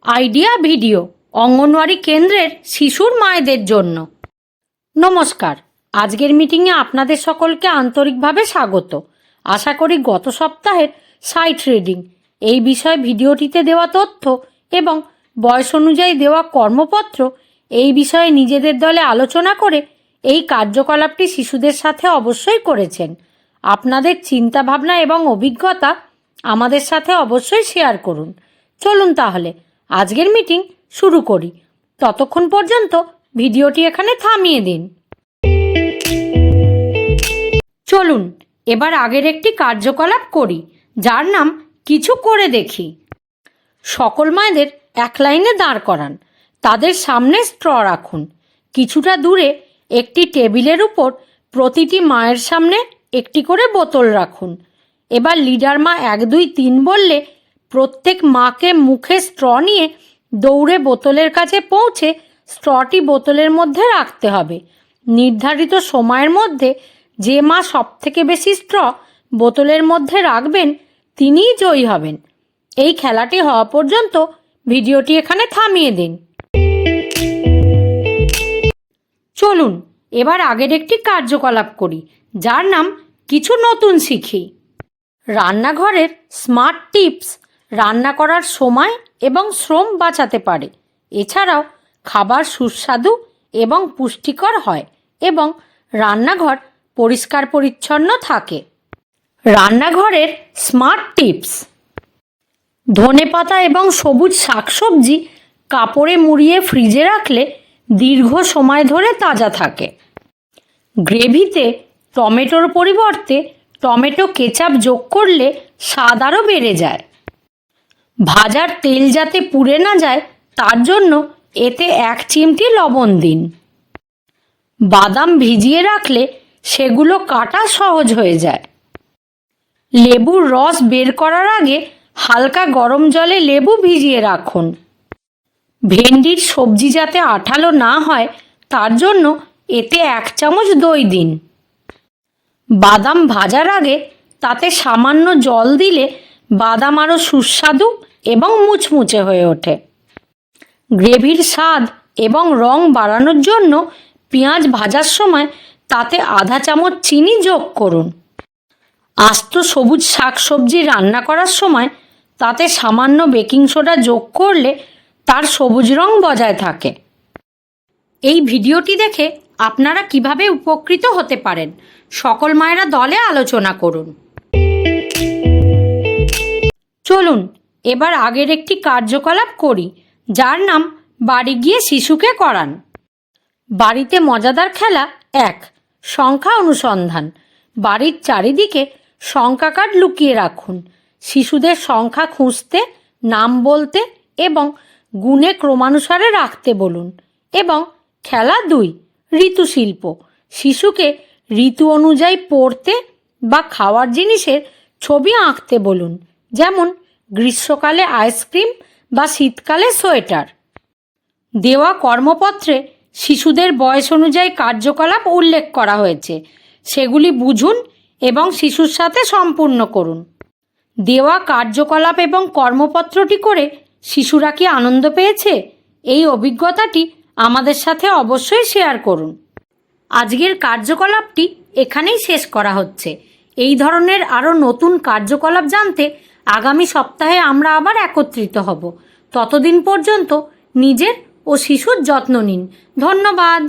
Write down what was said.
Idea video anganwadi কেন্দ্রের শিশুর মায়েদের জন্য। নমস্কার, আজকের মিটিংয়ে আপনাদের সকলকে আন্তরিকভাবে স্বাগত। আশা করি গত সপ্তাহের সাইট রিডিং এই বিষয়ে ভিডিওটিতে দেওয়া তথ্য এবং বয়স অনুযায়ী দেওয়া কর্মপত্র এই বিষয়ে নিজেদের দলে আলোচনা করে এই কার্যকলাপটি শিশুদের সাথে অবশ্যই করেছেন। আপনাদের চিন্তাভাবনা এবং অভিজ্ঞতা আমাদের সাথে অবশ্যই শেয়ার করুন। চলুন তাহলে আজকের মিটিং শুরু করি। ততক্ষণ পর্যন্ত ভিডিওটি এখানে থামিয়ে দিন। চলুন এবার আগের একটি কার্যকলাপ করি, যার নাম কিছু করে দেখি। সকল মায়েদের এক লাইনে দাঁড় করান। তাদের সামনে স্ট্র রাখুন। কিছুটা দূরে একটি টেবিলের উপর প্রতিটি মায়ের সামনে একটি করে বোতল রাখুন। এবার লিডার মা 1, 2, 3 বললে প্রত্যেক মাকে মুখে স্ট্র নিয়ে দৌড়ে বোতলের কাছে পৌঁছে স্ট্রটি বোতলের মধ্যে রাখতে হবে। নির্ধারিত সময়ের মধ্যে যে মা সবথেকে বেশি স্ট্র বোতলের মধ্যে রাখবেন তিনিই জয়ী হবেন। এই খেলাটি হওয়া পর্যন্ত ভিডিওটি এখানে থামিয়ে দিন। চলুন এবার আগের একটি কার্যকলাপ করি, যার নাম কিছু নতুন শিখি। রান্নাঘরের স্মার্ট টিপস রান্না করার সময় এবং শ্রম বাঁচাতে পারে। এছাড়াও খাবার সুস্বাদু এবং পুষ্টিকর হয় এবং রান্নাঘর পরিষ্কার পরিচ্ছন্ন থাকে। রান্নাঘরের স্মার্ট টিপস: ধনেপাতা এবং সবুজ শাকসবজি কাপড়ে মুড়িয়ে ফ্রিজে রাখলে দীর্ঘ সময় ধরে তাজা থাকে। গ্রেভিতে টমেটোর পরিবর্তে টমেটো কেচাপ যোগ করলে স্বাদ আরও বেড়ে যায়। ভাজার তেল যাতে পুড়ে না যায় তার জন্য এতে 1 চিমটি লবণ দিন। বাদাম ভিজিয়ে রাখলে সেগুলো কাটা সহজ হয়ে যায়। লেবুর রস বের করার আগে হালকা গরম জলে লেবু ভিজিয়ে রাখুন। ভেন্ডির সবজি যাতে আঠালো না হয় তার জন্য এতে 1 চামচ দই দিন। বাদাম ভাজার আগে তাতে সামান্য জল দিলে বাদাম আরও সুস্বাদু এবং মুচমুচে হয়ে ওঠে। গ্রেভির স্বাদ এবং রং বাড়ানোর জন্য পেঁয়াজ ভাজার সময় তাতে আধা চামচ চিনি যোগ করুন। আস্ত সবুজ শাকসবজি রান্না করার সময় তাতে সামান্য বেকিং সোডা যোগ করলে তার সবুজ রং বজায় থাকে। এই ভিডিওটি দেখে আপনারা কিভাবে উপকৃত হতে পারেন সকল মায়েরা দলে আলোচনা করুন। চলুন এবার আগের একটি কার্যকলাপ করি, যার নাম বাড়ি গিয়ে শিশুকে করান। বাড়িতে মজাদার খেলা 1, সংখ্যা অনুসন্ধান। বাড়ির চারিদিকে সংখ্যা কার্ড লুকিয়ে রাখুন। শিশুদের সংখ্যা খুঁজতে, নাম বলতে এবং গুণে ক্রমানুসারে রাখতে বলুন। এবং খেলা 2, ঋতুশিল্প। শিশুকে ঋতু অনুযায়ী পড়তে বা খাওয়ার জিনিসের ছবি আঁকতে বলুন, যেমন গ্রীষ্মকালে আইসক্রিম বা শীতকালে সোয়েটার। দেওয়া কর্মপত্রে শিশুদের বয়স অনুযায়ী কার্যকলাপ উল্লেখ করা হয়েছে, সেগুলি বুঝুন এবং শিশুর সাথে সম্পূর্ণ করুন। দেওয়া কার্যকলাপ এবং কর্মপত্রটি করে শিশুরা কি আনন্দ পেয়েছে? এই অভিজ্ঞতাটি আমাদের সাথে অবশ্যই শেয়ার করুন। আজকের কার্যকলাপটি এখানেই শেষ করা হচ্ছে। এই ধরনের আরও নতুন কার্যকলাপ জানতে আগামী সপ্তাহে আমরা আবার একত্রিত হব। ততদিন পর্যন্ত নিজের ও শিশুর যত্ন নিন। ধন্যবাদ।